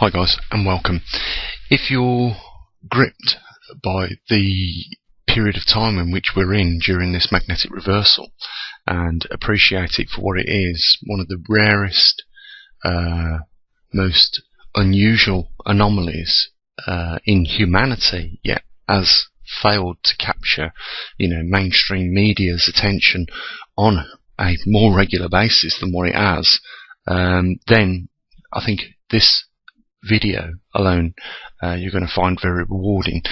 Hi guys and welcome. If you're gripped by the period of time in which we're in during this magnetic reversal and appreciate it for what it is, one of the rarest, most unusual anomalies in humanity, yet has failed to capture, mainstream media's attention on a more regular basis than what it has, then I think this video alone you're going to find very rewarding.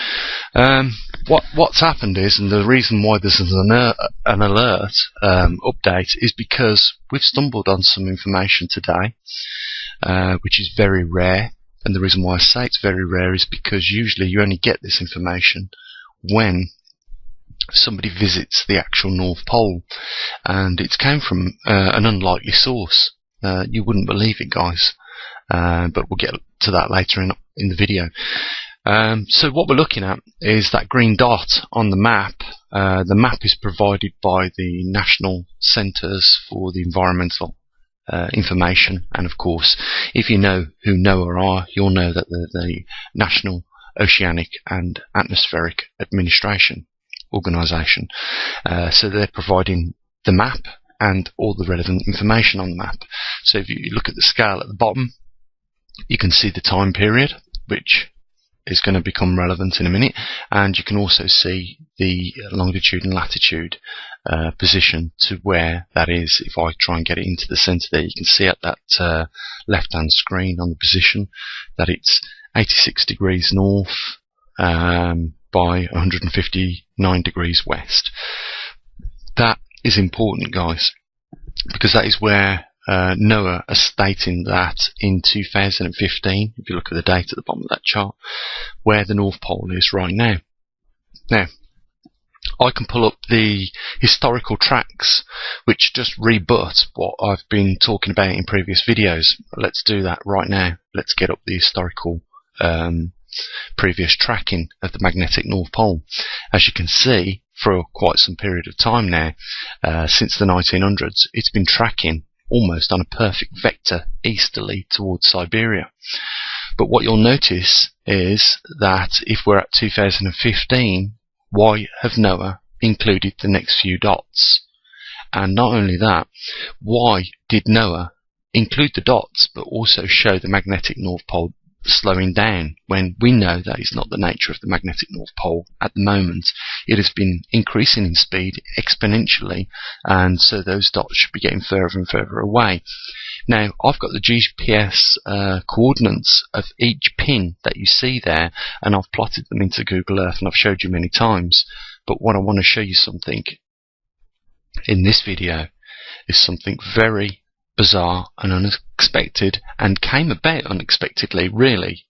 What's happened is, and the reason why this is an alert update is because we've stumbled on some information today which is very rare, and the reason why I say it's very rare is because usually you only get this information when somebody visits the actual North Pole, and it's came from an unlikely source. You wouldn't believe it, guys. But we'll get to that later in the video. So what we're looking at is that green dot on the map. The map is provided by the National Centres for the Environmental Information, and of course, if you know who NOAA are, you'll know that the National Oceanic and Atmospheric Administration Organisation. So they're providing the map and all the relevant information on the map. So if you look at the scale at the bottom, you can see the time period, which is going to become relevant in a minute, and you can also see the longitude and latitude position to where that is. If I try and get it into the centre there, you can see at that left hand screen on the position that it's 86 degrees north by 159 degrees west. That is important, guys, because that is where NOAA are stating that in 2015, if you look at the date at the bottom of that chart, where the North Pole is right now. Now, I can pull up the historical tracks which just rebut what I've been talking about in previous videos. Let's do that right now. Let's get up the historical previous tracking of the magnetic North Pole. As you can see, for quite some period of time now, since the 1900s, it's been tracking almost on a perfect vector easterly towards Siberia. But what you'll notice is that if we're at 2015, why have NOAA included the next few dots? And not only that, why did NOAA include the dots but also show the magnetic North Pole slowing down, when we know that is not the nature of the magnetic North Pole at the moment? It has been increasing in speed exponentially, and so those dots should be getting further and further away. Now, I've got the GPS coordinates of each pin that you see there, and I've plotted them into Google Earth, and I've showed you many times. But what I want to show you something in this video is something very bizarre and unexpected, and came about unexpectedly, really,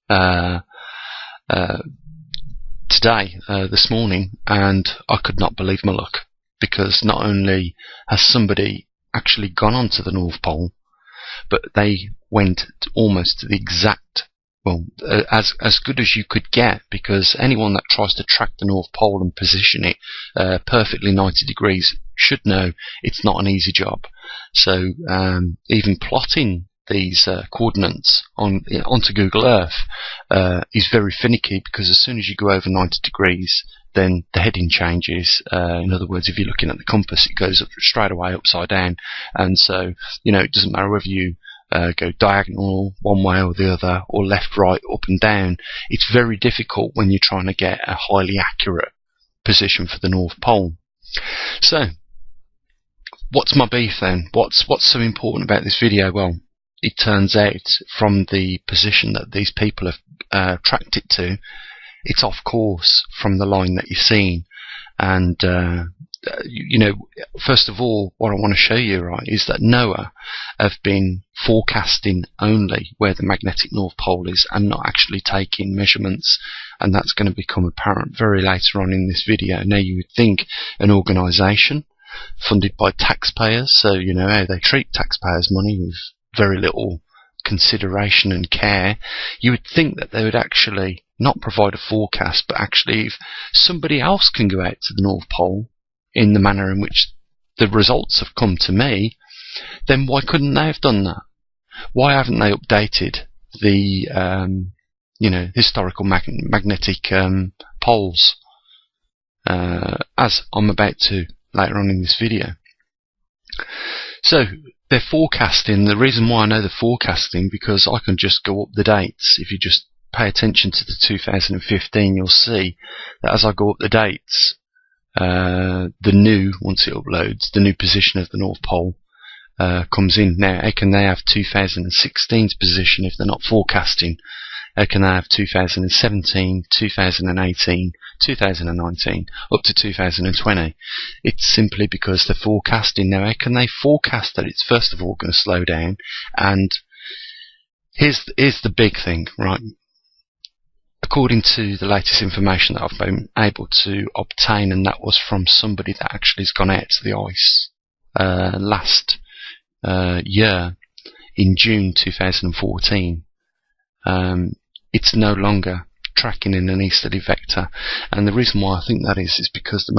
today, this morning, and I could not believe my luck, because not only has somebody actually gone onto the North Pole, but they went almost to the exact, well, as good as you could get, because anyone that tries to track the North Pole and position it perfectly 90 degrees should know it's not an easy job. So even plotting these coordinates onto Google Earth is very finicky, because as soon as you go over 90 degrees, then the heading changes. In other words, if you're looking at the compass, it goes up straight away upside down, and so it doesn't matter whether you go diagonal one way or the other, or left, right, up and down. It's very difficult when you're trying to get a highly accurate position for the North Pole. So, what's my beef then? What's so important about this video? Well, it turns out from the position that these people have tracked it to, it's off course from the line that you're seeing. And first of all, what I want to show you, right, is that NOAA have been forecasting only where the magnetic North Pole is, and not actually taking measurements, and that's going to become apparent very later on in this video. Now, you would think an organisation funded by taxpayers, so you know how they treat taxpayers' money with very little consideration and care, you would think that they would actually not provide a forecast, but actually, if somebody else can go out to the North Pole in the manner in which the results have come to me, then why couldn't they have done that? Why haven't they updated the historical magnetic poles, as I'm about to later on in this video. So they're forecasting. The reason why I know they're forecasting, because I can just go up the dates. If you just pay attention to the 2015, you'll see that as I go up the dates, once it uploads, the new position of the North Pole comes in. Now, how can they have 2016's position if they're not forecasting? How can they have 2017, 2018, 2019, up to 2020? It's simply because they're forecasting. Now, how can they forecast that it's first of all going to slow down? And here's the big thing, right? According to the latest information that I've been able to obtain, and that was from somebody that actually has gone out to the ice last year in June 2014, it's no longer tracking in an easterly vector. And the reason why I think that is because the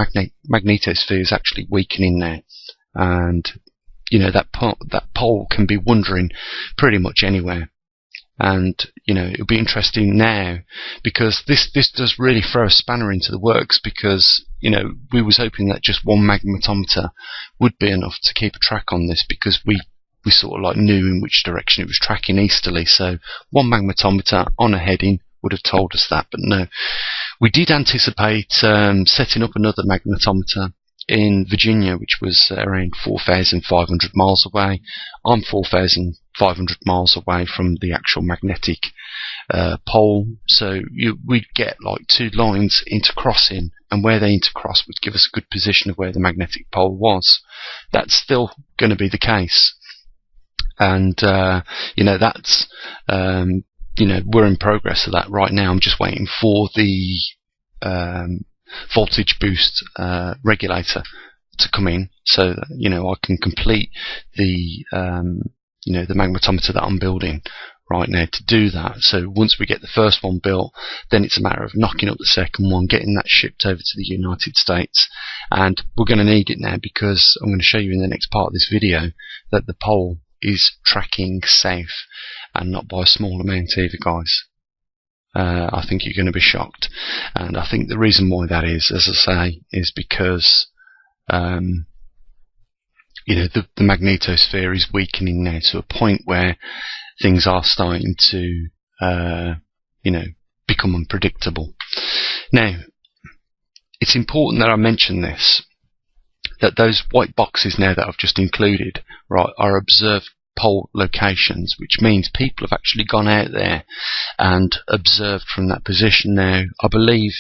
magnetosphere is actually weakening now, and that pole can be wandering pretty much anywhere. And it'll be interesting now, because this does really throw a spanner into the works, because we was hoping that just one magnetometer would be enough to keep a track on this, because we sort of like knew in which direction it was tracking easterly. So one magnetometer on a heading would have told us that. But no, we did anticipate setting up another magnetometer in Virginia, which was around 4,500 miles away. I'm 4,500 miles away from the actual magnetic pole, so we'd get like two lines intercrossing, and where they intercross would give us a good position of where the magnetic pole was. That's still going to be the case, and that's we're in progress of that right now. I'm just waiting for the voltage boost regulator to come in, so that I can complete the the magnetometer that I'm building right now to do that. So once we get the first one built, then it's a matter of knocking up the second one, getting that shipped over to the United States. And we're going to need it now, because I'm going to show you in the next part of this video that the pole is tracking south, and not by a small amount either, guys. I think you're going to be shocked, and I think the reason why that is, as I say, is because the magnetosphere is weakening now to a point where things are starting to become unpredictable. Now, it's important that I mention this, that those white boxes now that I've just included, right, are observed pole locations, which means people have actually gone out there and observed from that position. Now, I believe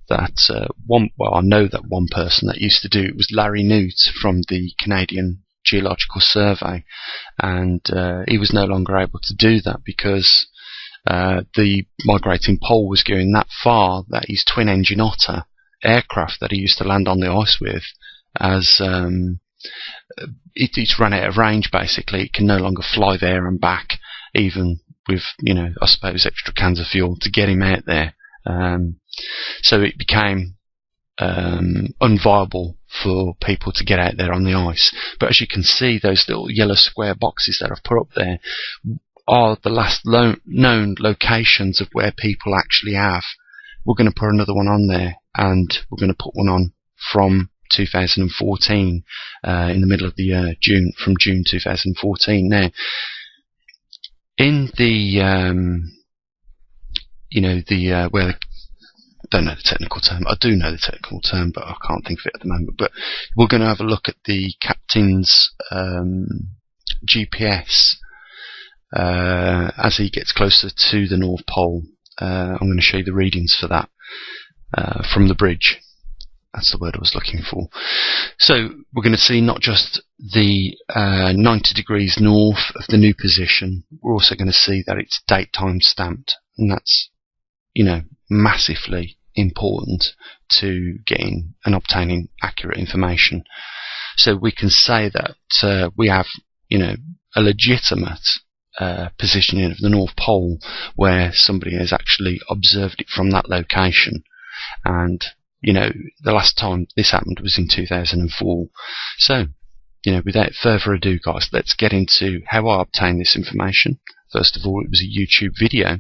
that I know that one person that used to do it was Larry Newt from the Canadian Geological Survey, and he was no longer able to do that because the migrating pole was going that far that his twin-engine Otter aircraft that he used to land on the ice with, as it's run out of range. Basically, it can no longer fly there and back, even with I suppose extra cans of fuel to get him out there. So it became unviable for people to get out there on the ice. But as you can see, those little yellow square boxes that I've put up there are the last known locations of where people actually have. We're going to put another one on there, and we're going to put one on from 2014 in the middle of the year, from June 2014. Now, in the where I don't know the technical term. I do know the technical term, but I can't think of it at the moment. But we're going to have a look at the captain's GPS as he gets closer to the North Pole. I'm going to show you the readings for that from the bridge. That's the word I was looking for. So we're going to see not just the 90 degrees north of the new position, we're also going to see that it's date time stamped, and that's massively important to getting and obtaining accurate information. So we can say that we have a legitimate positioning of the North Pole where somebody has actually observed it from that location. And the last time this happened was in 2004. So without further ado, guys, let's get into how I obtain this information First of all, it was a YouTube video,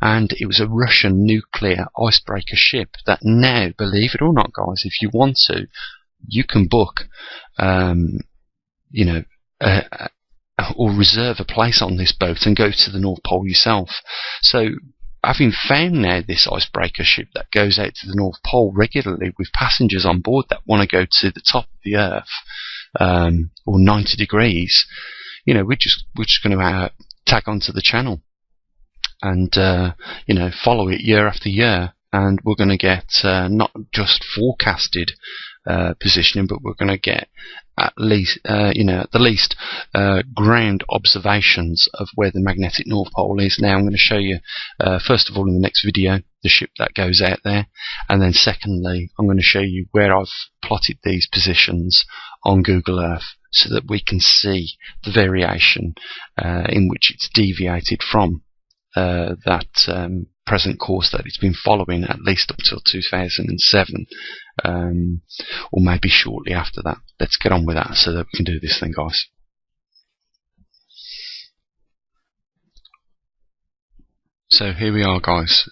and it was a Russian nuclear icebreaker ship that now, believe it or not, guys, if you want to, you can book, you know, or reserve a place on this boat and go to the North Pole yourself. So, having found now this icebreaker ship that goes out to the North Pole regularly with passengers on board that want to go to the top of the Earth, or 90 degrees, you know, we're just going to tag onto the channel and you know, follow it year after year, and we're going to get not just forecasted positioning, but we're going to get at least, you know, at the least, ground observations of where the magnetic North Pole is. Now I'm going to show you, first of all, in the next video, the ship that goes out there, and then secondly, I'm going to show you where I've plotted these positions on Google Earth so that we can see the variation in which it's deviated from that present course that it's been following, at least up till 2007, or maybe shortly after that. Let's get on with that so that we can do this thing, guys. So here we are, guys.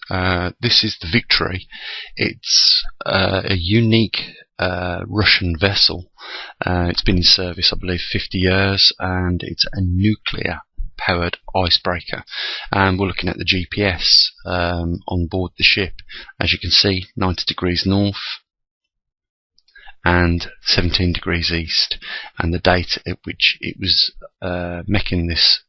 This is the Victory. It's a unique Russian vessel. It's been in service, I believe, 50 years, and it's a nuclear powered icebreaker, and we're looking at the GPS on board the ship. As you can see, 90 degrees north and 17 degrees east, and the date at which it was making this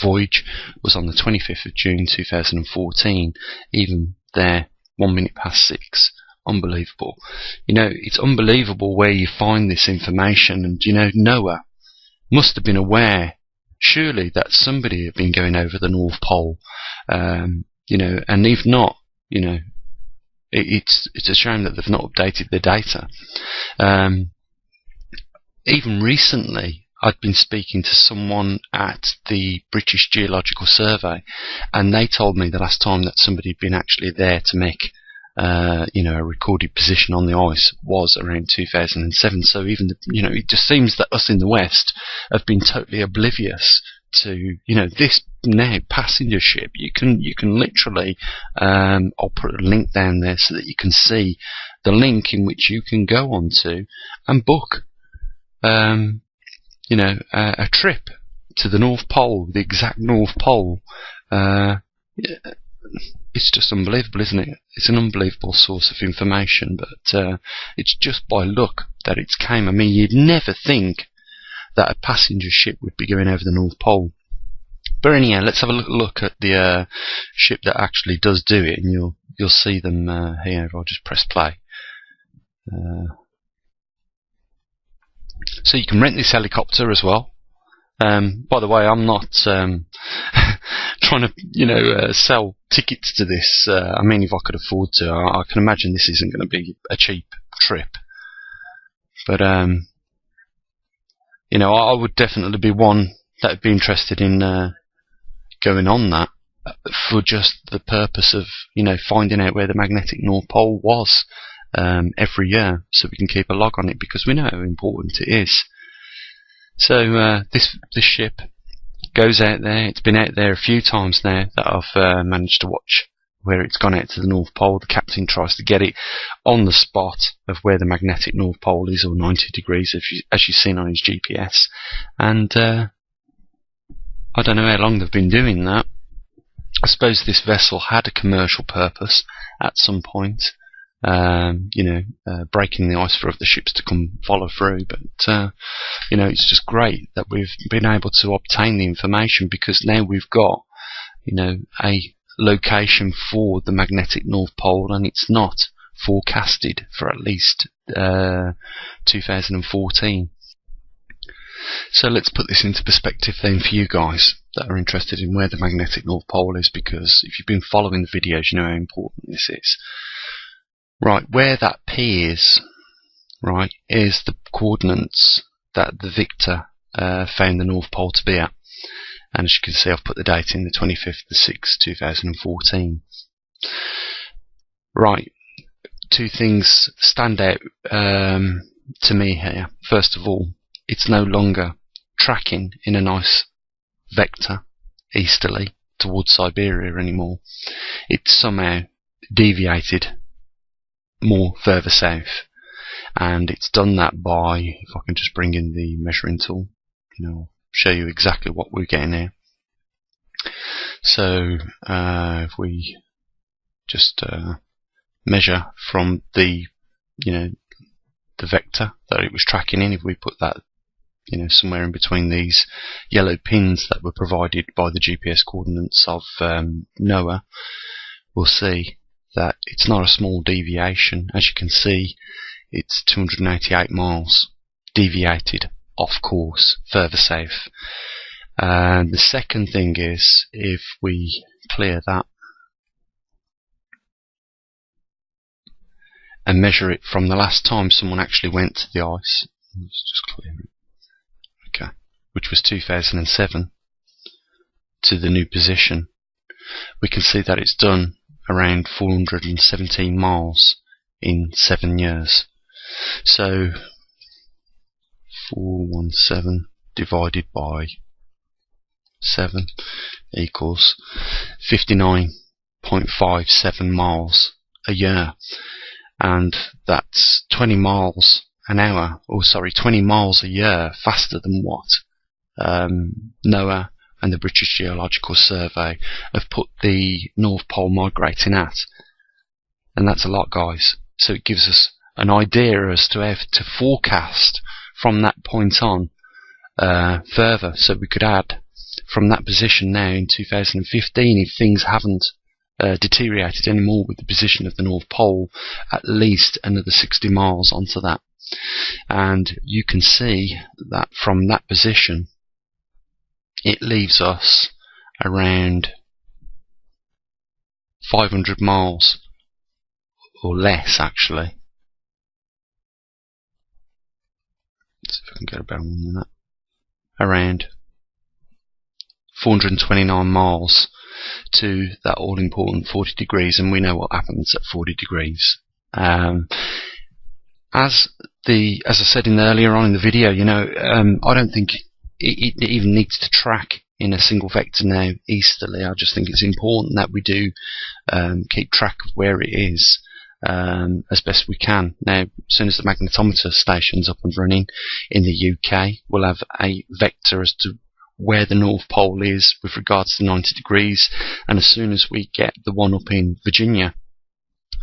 voyage was on the 25th of June 2014. Even there, 1 minute past 6. Unbelievable. You know, it's unbelievable where you find this information, and you know, Noah must have been aware, surely, that somebody had been going over the North Pole, you know, and if not, you know, it's a shame that they've not updated the data. Even recently, I'd been speaking to someone at the British Geological Survey, and they told me the last time that somebody had been actually there to make you know, a recorded position on the ice was around 2007. So even you know, it just seems that us in the West have been totally oblivious to, you know, this now passenger ship. You can literally, I'll put a link down there so that you can see the link in which you can go onto and book, you know, a trip to the North Pole, the exact North Pole. It's just unbelievable, isn't it? It's an unbelievable source of information, but it's just by luck that it's came. I mean, you'd never think that a passenger ship would be going over the North Pole. But anyhow, let's have a look at the ship that actually does do it, and you'll see them here. If I'll just press play. So you can rent this helicopter as well. By the way, I'm not trying to, you know, sell tickets to this. I mean, if I could afford to, I can imagine this isn't going to be a cheap trip. But you know, I would definitely be one that would be interested in going on that for just the purpose of, you know, finding out where the magnetic North Pole was every year, so we can keep a log on it, because we know how important it is. So this ship goes out there. It's been out there a few times now that I've managed to watch where it's gone out to the North Pole. The captain tries to get it on the spot of where the magnetic North Pole is, or 90 degrees, as you've seen on his GPS. And I don't know how long they've been doing that. I suppose this vessel had a commercial purpose at some point. You know, breaking the ice for other ships to come follow through, but you know, it's just great that we've been able to obtain the information, because now we've got, you know, a location for the magnetic North Pole, and it's not forecasted for at least 2014. So let's put this into perspective then for you guys that are interested in where the magnetic North Pole is, because if you've been following the videos, you know how important this is. Right, where that P is, right, is the coordinates that the Victor found the North Pole to be at. And as you can see, I've put the date in, the 25th of 6th, 2014. Right, two things stand out to me here. First of all, it's no longer tracking in a nice vector. easterly towards Siberia anymore. It's somehow deviated more further south, and it's done that by, if I can just bring in the measuring tool, I'll show you exactly what we're getting here. So if we just measure from the the vector that it was tracking in, if we put that somewhere in between these yellow pins that were provided by the GPS coordinates of NOAA, we'll see that it's not a small deviation. As you can see, it's 288 miles deviated off course further south. And the second thing is, if we clear that and measure it from the last time someone actually went to the ice, let's just clear it, okay, which was 2007, to the new position, we can see that it's done around 417 miles in 7 years. So 417 divided by 7 equals 59.57 miles a year, and that's 20 miles an hour, or sorry, 20 miles a year faster than what NOAA and the British Geological Survey have put the North Pole migrating at. And that's a lot, guys. So it gives us an idea as to how to forecast from that point on further. So we could add from that position now in 2015, if things haven't deteriorated anymore with the position of the North Pole, at least another 60 miles onto that. And you can see that from that position it leaves us around 500 miles or less, actually. Let's see if I can get a better one than that. Around 429 miles to that all-important 40 degrees, and we know what happens at 40 degrees. As I said earlier on in the video, I don't think it even needs to track in a single vector now easterly. I just think it's important that we do keep track of where it is as best we can. Now, as soon as the magnetometer station's up and running in the UK, we'll have a vector as to where the North Pole is with regards to 90 degrees, and as soon as we get the one up in Virginia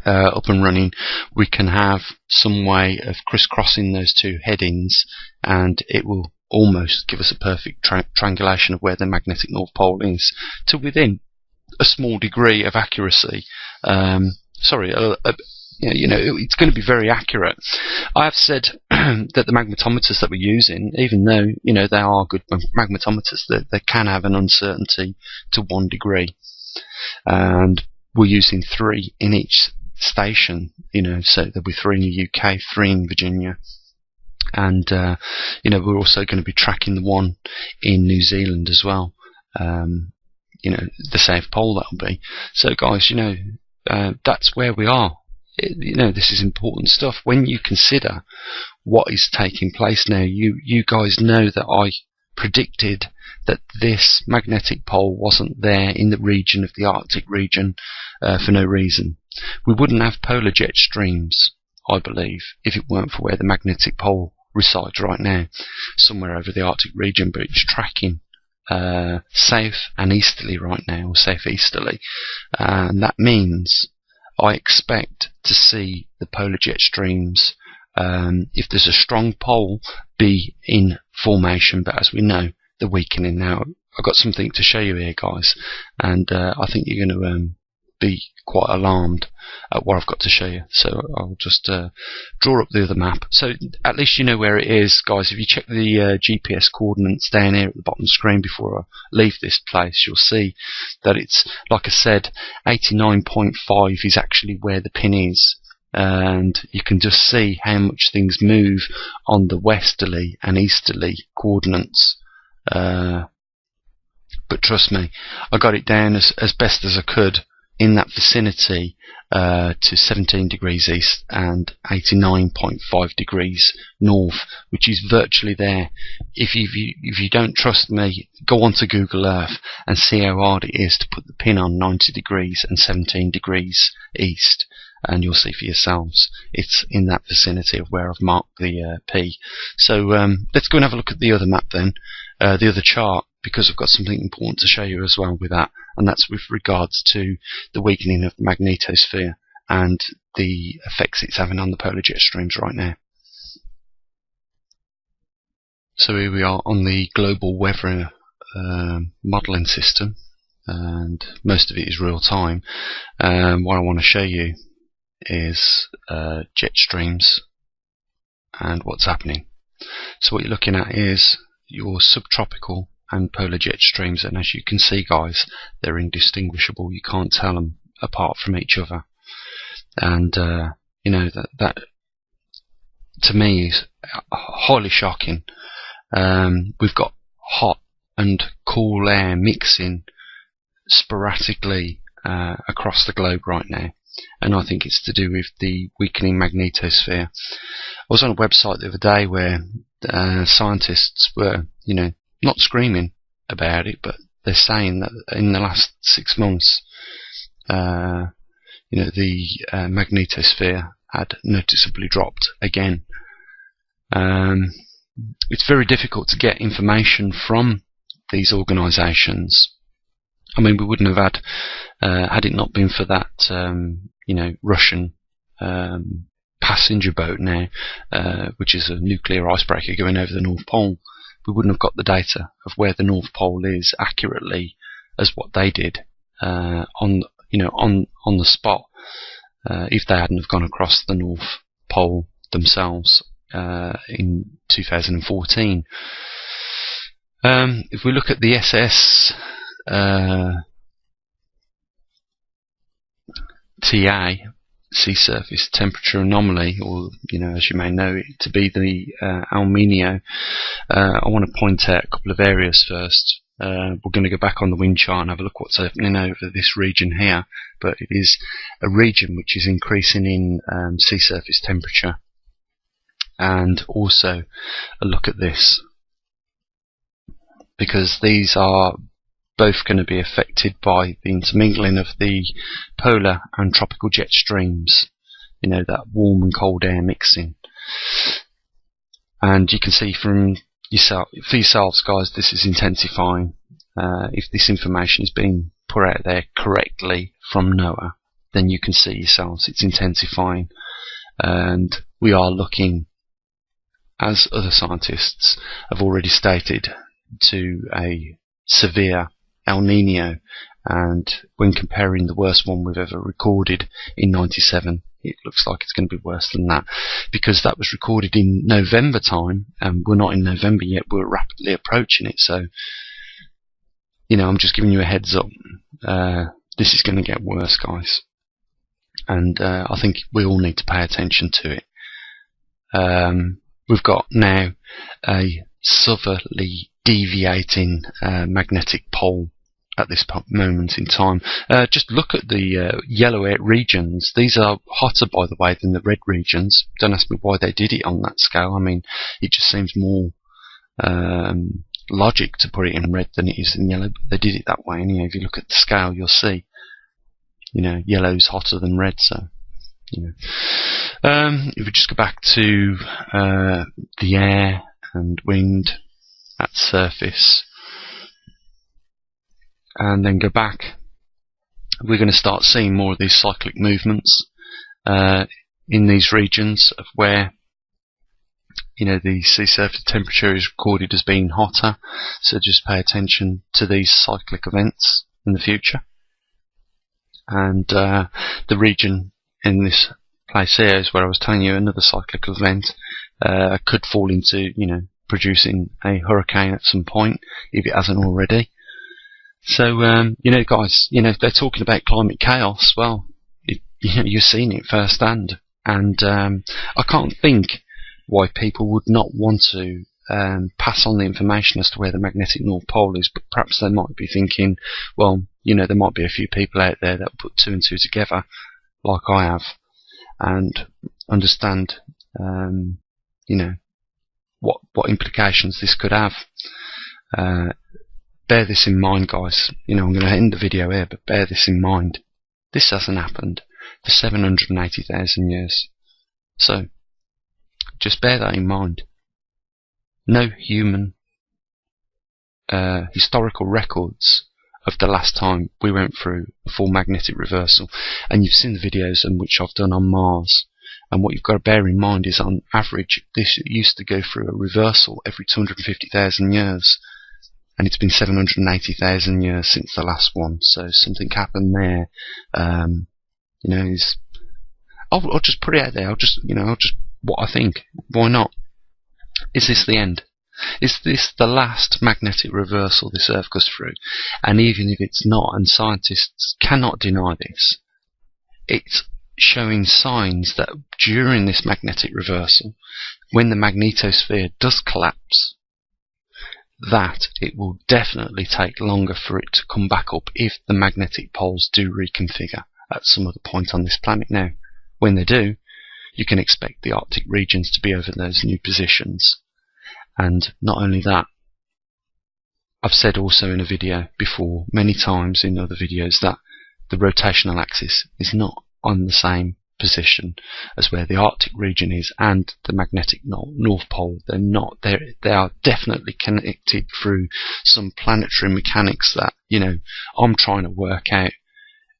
up and running, we can have some way of crisscrossing those two headings, and it will almost give us a perfect triangulation of where the magnetic North Pole is, to within a small degree of accuracy. It's going to be very accurate. I have said that the magnetometers that we're using, even though they are good magnetometers, they can have an uncertainty to 1 degree, and we're using 3 in each station. So there'll be 3 in the UK, 3 in Virginia, and we're also going to be tracking the one in New Zealand as well. The South Pole, that'll be. So guys, that's where we are. This is important stuff. When you consider what is taking place now, you guys know that I predicted that this magnetic pole wasn't there in the region of the Arctic region for no reason. We wouldn't have polar jet streams, I believe, if it weren't for where the magnetic pole resides right now, somewhere over the Arctic region, but it's tracking south and easterly right now, or southeasterly, and that means I expect to see the polar jet streams, if there's a strong pole, be in formation, but as we know, they're weakening now. I've got something to show you here, guys, and I think you're going to be quite alarmed at what I've got to show you. So I'll just draw up the other map, so at least you know where it is, guys. If you check the GPS coordinates down here at the bottom of the screen before I leave this place, you'll see that it's, like I said, 89.5 is actually where the pin is, and you can just see how much things move on the westerly and easterly coordinates. But trust me, I got it down as best as I could in that vicinity to 17 degrees east and 89.5 degrees north, which is virtually there. If you don't trust me, go onto Google Earth and see how hard it is to put the pin on 90 degrees and 17 degrees east, and you'll see for yourselves it's in that vicinity of where I've marked the P. So let's go and have a look at the other map then, the other chart, because I've got something important to show you as well with that, and that's with regards to the weakening of the magnetosphere and the effects it's having on the polar jet streams right now. So here we are on the global weather modelling system, and most of it is real time. What I want to show you is jet streams and what's happening. So what you're looking at is your subtropical and polar jet streams, and as you can see, guys, they're indistinguishable. You can't tell them apart from each other, and you know, that to me is highly shocking. We've got hot and cool air mixing sporadically across the globe right now, and I think it's to do with the weakening magnetosphere. I was on a website the other day where scientists were, you know, not screaming about it, but they're saying that in the last 6 months, you know, the magnetosphere had noticeably dropped again. It's very difficult to get information from these organisations. I mean, we wouldn't have had it not been for that, you know, Russian passenger boat now, which is a nuclear icebreaker going over the North Pole. We wouldn't have got the data of where the North Pole is accurately as what they did on the spot if they hadn't have gone across the North Pole themselves in 2014. If we look at the SS TA, sea surface temperature anomaly, or, you know, as you may know it to be the El Nino, I want to point out a couple of areas first. We're going to go back on the wind chart and have a look what's happening over this region here, but it is a region which is increasing in sea surface temperature. And also a look at this, because these are both going to be affected by the intermingling of the polar and tropical jet streams, you know, that warm and cold air mixing. And you can see from for yourselves, guys, this is intensifying. If this information is being put out there correctly from NOAA, then you can see yourselves it's intensifying, and we are looking, as other scientists have already stated, to a severe El Nino. And when comparing the worst one we've ever recorded in '97, it looks like it's going to be worse than that, because that was recorded in November time, and we're not in November yet, we're rapidly approaching it. So, you know, I'm just giving you a heads up. This is going to get worse, guys, and I think we all need to pay attention to it. We've got now a southerly deviating magnetic pole at this moment in time. Just look at the yellow regions. These are hotter, by the way, than the red regions. Don't ask me why they did it on that scale. I mean, it just seems more logic to put it in red than it is in yellow, but they did it that way anyway. If you look at the scale, you'll see, you know, yellow's hotter than red. So, you know, if we just go back to the air and wind at surface, and then go back, we're going to start seeing more of these cyclic movements in these regions of where, you know, the sea surface temperature is recorded as being hotter. So just pay attention to these cyclic events in the future. And the region in this place here is where I was telling you another cyclical event could fall into, you know, producing a hurricane at some point if it hasn't already. So, you know, guys, you know, they're talking about climate chaos. Well, you know, you've seen it firsthand, and I can't think why people would not want to pass on the information as to where the magnetic North Pole is. But perhaps they might be thinking, well, there might be a few people out there that put two and two together, like I have, and understand, what implications this could have. Bear this in mind, guys. I'm going to end the video here, but bear this in mind. This hasn't happened for 780,000 years. So, just bear that in mind. No human historical records of the last time we went through a full magnetic reversal. And you've seen the videos in which I've done on Mars. And what you've got to bear in mind is, on average, this used to go through a reversal every 250,000 years. And it's been 780,000 years since the last one. So something happened there. I'll just put it out there. I'll just what I think. Why not? Is this the end? Is this the last magnetic reversal this Earth goes through? And even if it's not, and scientists cannot deny this, it's showing signs that during this magnetic reversal, when the magnetosphere does collapse, that it will definitely take longer for it to come back up if the magnetic poles do reconfigure at some other point on this planet. Now, when they do, you can expect the Arctic regions to be over those new positions. And not only that, I've said also in a video before, many times in other videos, that the rotational axis is not on the same position as where the Arctic region is and the magnetic North Pole. They're not. They are definitely connected through some planetary mechanics that, I'm trying to work out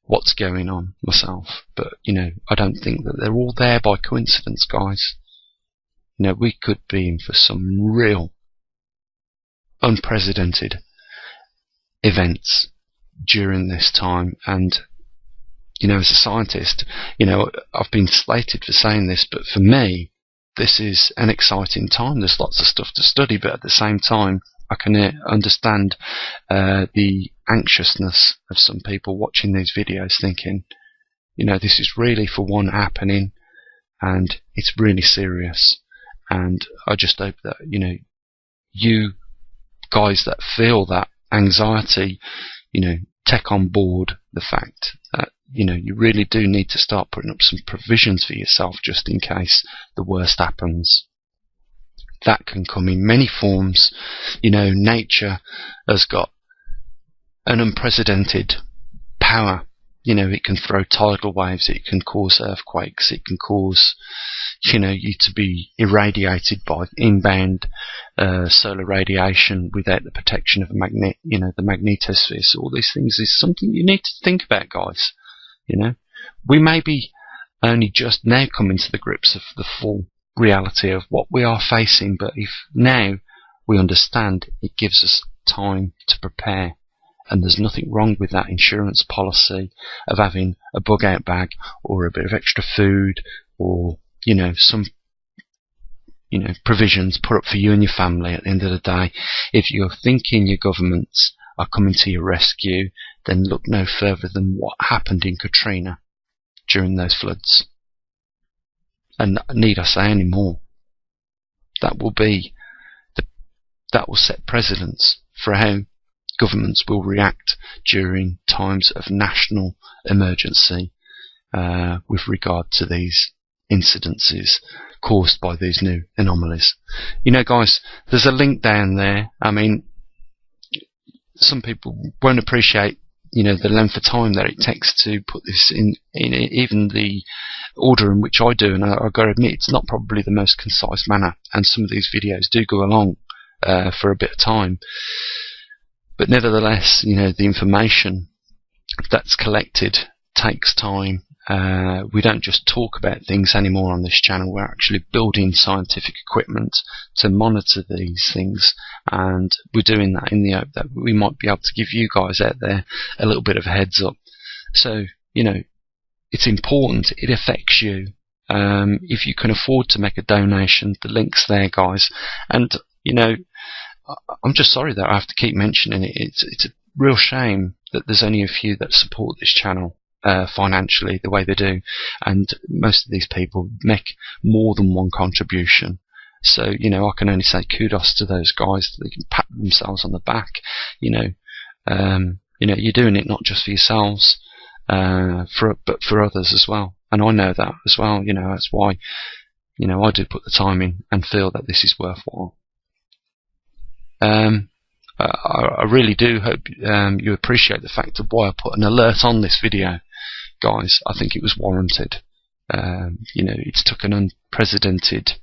what's going on myself. But, I don't think that they're all there by coincidence, guys. We could be in for some real unprecedented events during this time. And as a scientist, I've been slated for saying this, but for me, this is an exciting time. There's lots of stuff to study, but at the same time, I can understand the anxiousness of some people watching these videos, thinking, this is really for one happening, and it's really serious. And I just hope that, you guys that feel that anxiety, take on board the fact that, you really do need to start putting up some provisions for yourself just in case the worst happens. That can come in many forms. Nature has got an unprecedented power. It can throw tidal waves, it can cause earthquakes, it can cause, you to be irradiated by inbound solar radiation without the protection of the magnetosphere. So all these things is something you need to think about, guys. We may be only just now coming to the grips of the full reality of what we are facing, but if now we understand, it gives us time to prepare. And there's nothing wrong with that insurance policy of having a bug out bag or a bit of extra food or, some, provisions put up for you and your family at the end of the day. If you're thinking your governments are coming to your rescue, then look no further than what happened in Katrina during those floods. And need I say any more? That will set precedents for how governments will react during times of national emergency with regard to these incidences caused by these new anomalies. Guys, there's a link down there. I mean, some people won't appreciate the length of time that it takes to put this in even the order in which I do, and I've got to admit, it's not probably the most concise manner, and some of these videos do go along for a bit of time. But nevertheless, the information that's collected takes time. We don't just talk about things anymore on this channel. We're actually building scientific equipment to monitor these things, and we're doing that in the hope that we might be able to give you guys out there a little bit of a heads up. So, it's important. It affects you. If you can afford to make a donation, the link's there, guys. And, I'm just sorry that I have to keep mentioning it. It's a real shame that there's only a few that support this channel financially the way they do, and most of these people make more than one contribution. So, I can only say kudos to those guys. They can pat themselves on the back. You're doing it not just for yourselves, but for others as well. And I know that as well. That's why, I do put the time in and feel that this is worthwhile. I really do hope you appreciate the fact of why I put an alert on this video, guys. I think it was warranted. It's took an unprecedented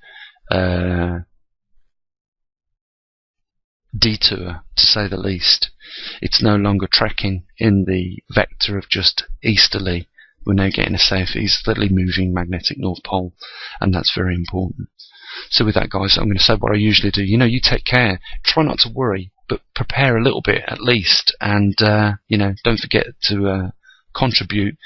detour, to say the least. It's no longer trekking in the vector of just easterly. We're now getting a southeasterly moving magnetic north pole, and that's very important. So with that, guys, I'm going to say what I usually do. You take care. Try not to worry, but prepare a little bit at least, and don't forget to contribute.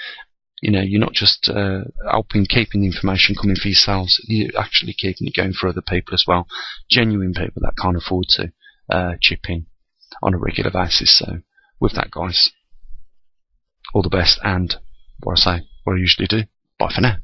You're not just keeping the information coming for yourselves, you're actually keeping it going for other people as well. Genuine people that can't afford to chip in on a regular basis. So with that, guys, all the best, and what I usually do, bye for now.